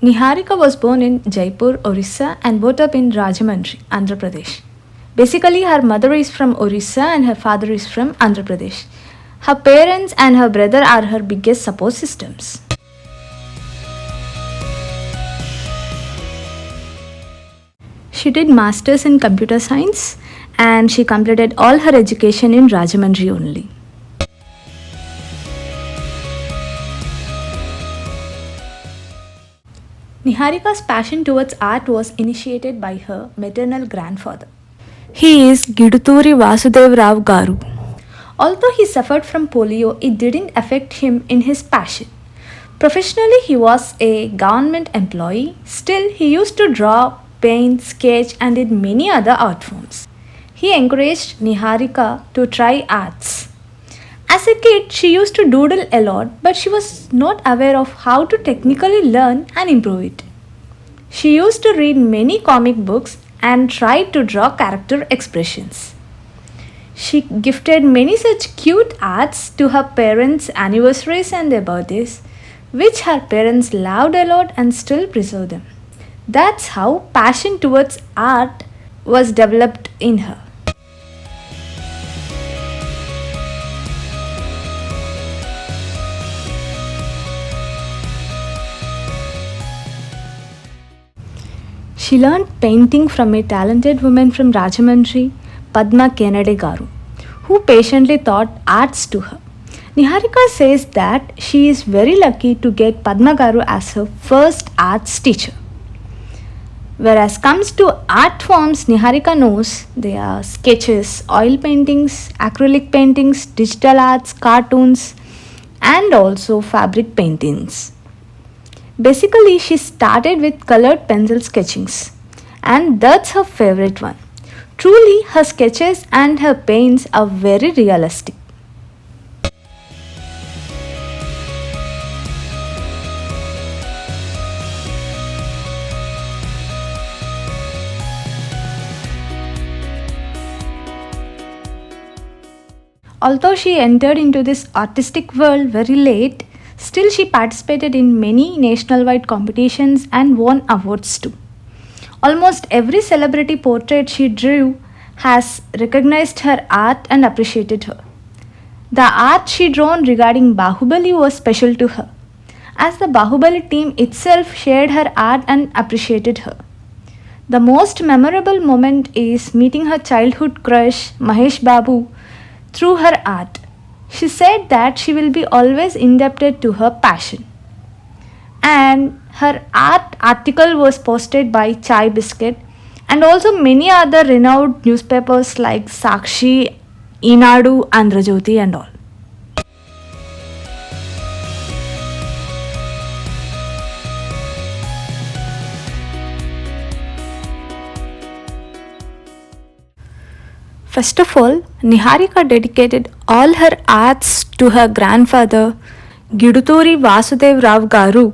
Niharika was born in Jaipur, Orissa and brought up in Rajahmundry, Andhra Pradesh. Basically, her mother is from Orissa and her father is from Andhra Pradesh. Her parents and her brother are her biggest support systems. She did masters in computer science and she completed all her education in Rajahmundry only. Niharika's passion towards art was initiated by her maternal grandfather. He is Giduturi Vasudev Rao Garu. Although he suffered from polio, it didn't affect him in his passion. Professionally, he was a government employee. Still, he used to draw, paint, sketch, and did many other art forms. He encouraged Niharika to try arts. As a kid, she used to doodle a lot, but she was not aware of how to technically learn and improve it. She used to read many comic books and tried to draw character expressions. She gifted many such cute arts to her parents' anniversaries and their birthdays, which her parents loved a lot and still preserve them. That's how passion towards art was developed in her. She learned painting from a talented woman from Rajahmundry, Padma Kennedy Garu, who patiently taught arts to her. Niharika says that she is very lucky to get Padma Garu as her first arts teacher. Whereas comes to art forms, Niharika knows they are sketches, oil paintings, acrylic paintings, digital arts, cartoons, and also fabric paintings. Basically, she started with colored pencil sketchings, and that's her favorite one. Truly, her sketches and her paints are very realistic. Although she entered into this artistic world very late, still she participated in many national-wide competitions and won awards too. Almost every celebrity portrait she drew has recognized her art and appreciated her. The art she drawn regarding Bahubali was special to her, as the Bahubali team itself shared her art and appreciated her. The most memorable moment is meeting her childhood crush Mahesh Babu through her art. She said that she will be always indebted to her passion. And her art article was posted by Chai Biscuit and also many other renowned newspapers like Sakshi, Inadu, Andrajyoti and all. First of all, Niharika dedicated all her arts to her grandfather, Giduturi Vasudev Rao Garu,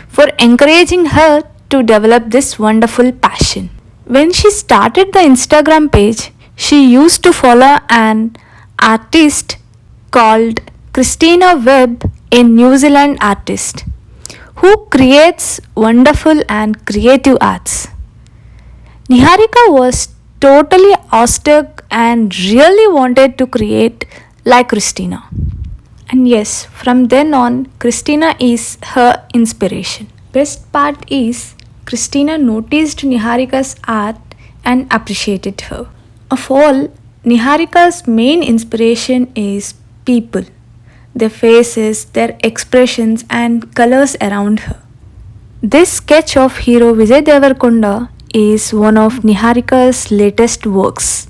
for encouraging her to develop this wonderful passion. When she started the Instagram page, she used to follow an artist called Christina Webb, a New Zealand artist, who creates wonderful and creative arts. Niharika was totally awestruck and really wanted to create like Christina. And yes, from then on, Christina is her inspiration. Best part is, Christina noticed Niharika's art and appreciated her. Of all, Niharika's main inspiration is people, their faces, their expressions, and colors around her. This sketch of hero Vijay Devarkonda is one of Niharika's latest works.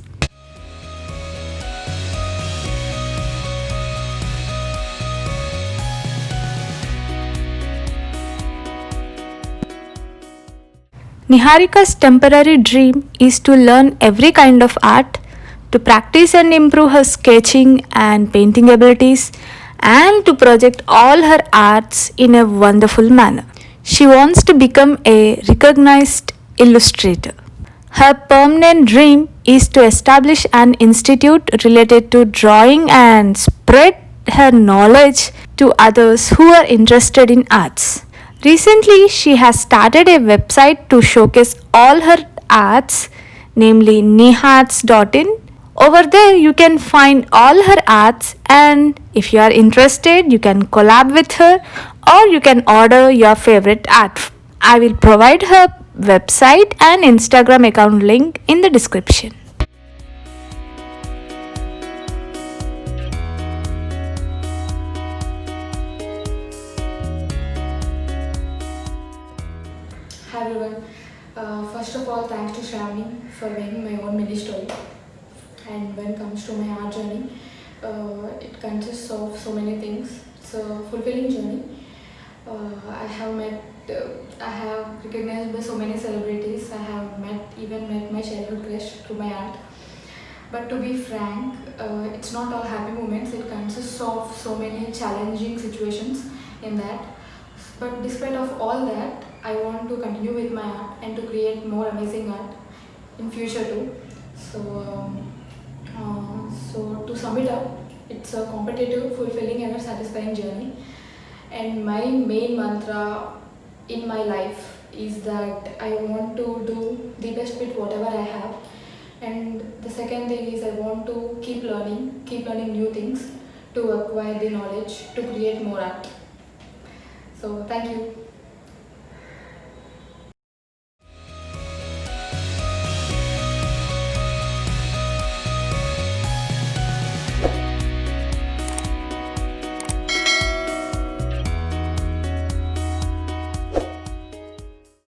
Niharika's temporary dream is to learn every kind of art, to practice and improve her sketching and painting abilities, and to project all her arts in a wonderful manner. She wants to become a recognized illustrator. Her permanent dream is to establish an institute related to drawing and spread her knowledge to others who are interested in arts. Recently, she has started a website to showcase all her arts, namely nihats.in. Over there, you can find all her arts, and if you are interested, you can collab with her or you can order your favorite art. I will provide her website and Instagram account link in the description. Hi everyone. First of all, thanks to Shravani for making my own mini story. And when it comes to my art journey, it consists of so many things. It's a fulfilling journey. I have recognized by so many celebrities. I have even met my childhood crush through my art. But to be frank, it's not all happy moments. It consists of so many challenging situations in that. But despite of all that, I want to continue with my art and to create more amazing art in future too. So, so to sum it up, it's a competitive, fulfilling, and a satisfying journey. And my main mantra in my life is that I want to do the best with whatever I have. And the second thing is I want to keep learning new things to acquire the knowledge to create more art. So thank you.